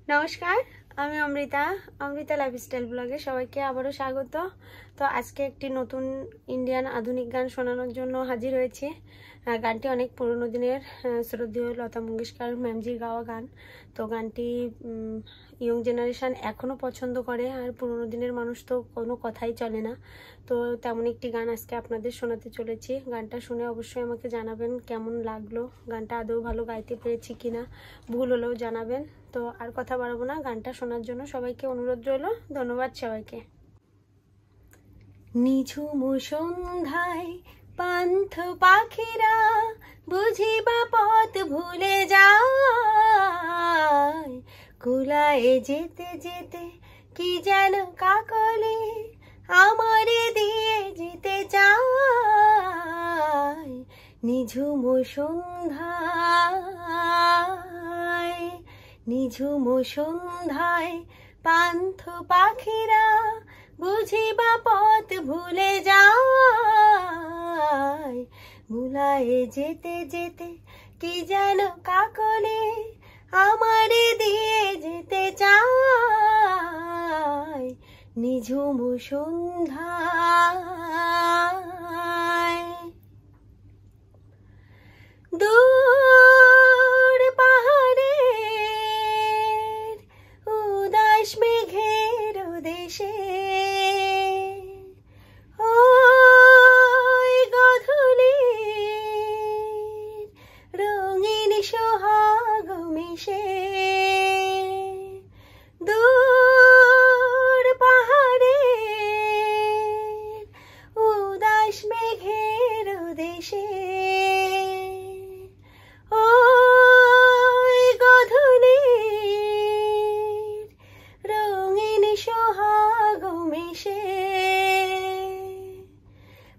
নমস্কার, আমি অমৃতা লাইফস্টাইল ব্লগে সবাইকে আবারও স্বাগত। তো আজকে একটি নতুন ইন্ডিয়ান আধুনিক গান শোনানোর জন্য হাজির হয়েছি। গানটি অনেক পুরনো দিনের শ্রদ্ধেয় লতা মঙ্গেশকর ম্যামজির গাওয়া গান। তো গানটি ইয়ং জেনারেশন এখনও পছন্দ করে, আর পুরনো দিনের মানুষ তো কোনো কথাই চলে না। তো তেমন একটি গান আজকে আপনাদের শোনাতে চলেছি। গানটা শুনে অবশ্যই আমাকে জানাবেন কেমন লাগলো, গানটা আদৌ ভালো গাইতে পেরেছি কিনা, ভুল হলেও জানাবেন। তো আর কথা বাড়াবো না, গানটা শোনার জন্য সবাইকে অনুরোধ রইল। ধন্যবাদ সবাইকে। নিঝুম সন্ধ্যায় পান্থ পাখিরা বুঝিবা পথ ভুলে যায়, কুলায় যেতে যেতে কি যেন কাকলি আমারে দিয়ে যেতে চায়। নিঝুম সন্ধ্যায় পান্থ পাখিরা বুঝিবা পথ ভুলে যায়, ভুলায় যেতে যেতে কি যেন কাকলি আমারে দিয়ে যেতে চায়। নিঝুম সন্ধ্যায় দূর পাহাড়ের উদাস মেঘের দেশে ওই গধূলির রঙিন সোহাগ মিশে, দূর পাহাড়ের উদাস মেঘের দেশে ওই গধূলির রঙিন সোহাগ মিশে,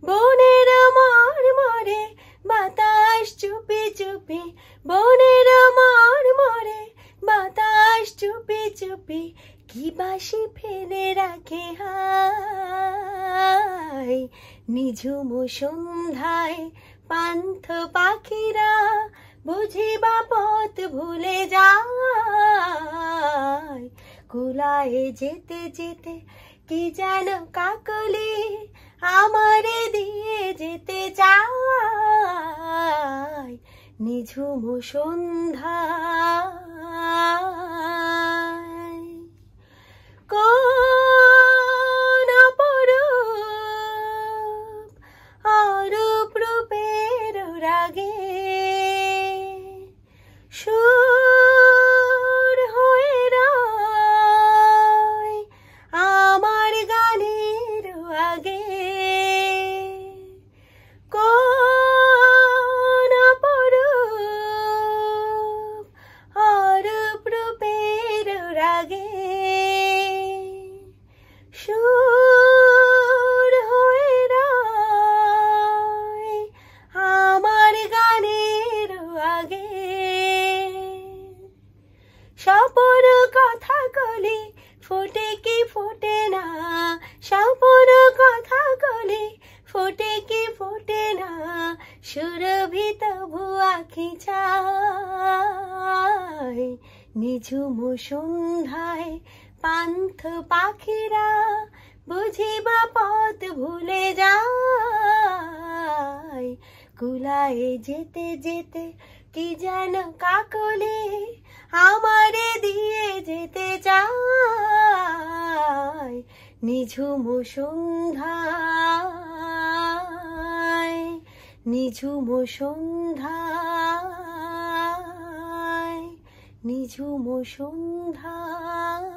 বনের মর্মরে বাতাস চুপি চুপি, বনের মর্মরে বাতাস চুপি চুপি কি বাসি ফেলে রাখে হায়। নিঝুম সন্ধ্যায় পান্থ পাখিরা বুঝিবা পথ ভুলে যায়, কুলায় যেতে যেতে কি যেন কাকলি আমারে দিয়ে যেতে চায়। নিঝুম সন্ধ্যায় কোন অপরূপ অরূপ রূপের রাগে সুর হয়ে রয় আমার গানের আগে, কোন অপরূপ অরূপ রূপের রাগে সুর হয়ে রয় আমার গানের আগে। স্বপন কথা কলি ফোটে কি ফোটে না, স্বপন কথা কলি ফোটে কি ফোটে না, সুরভিত ভুয়াখি চায়। নিঝুম সন্ধ্যায় পান্থ পাখিরা বুঝিবা পথ ভুলে যায়, কুলায় যেতে যেতে কি যেন কাকলি আমারে দিয়ে যেতে চায়। নিঝুম সন্ধ্যায়, নিঝুম সন্ধ্যায়, নিঝুম সন্ধ্যায়।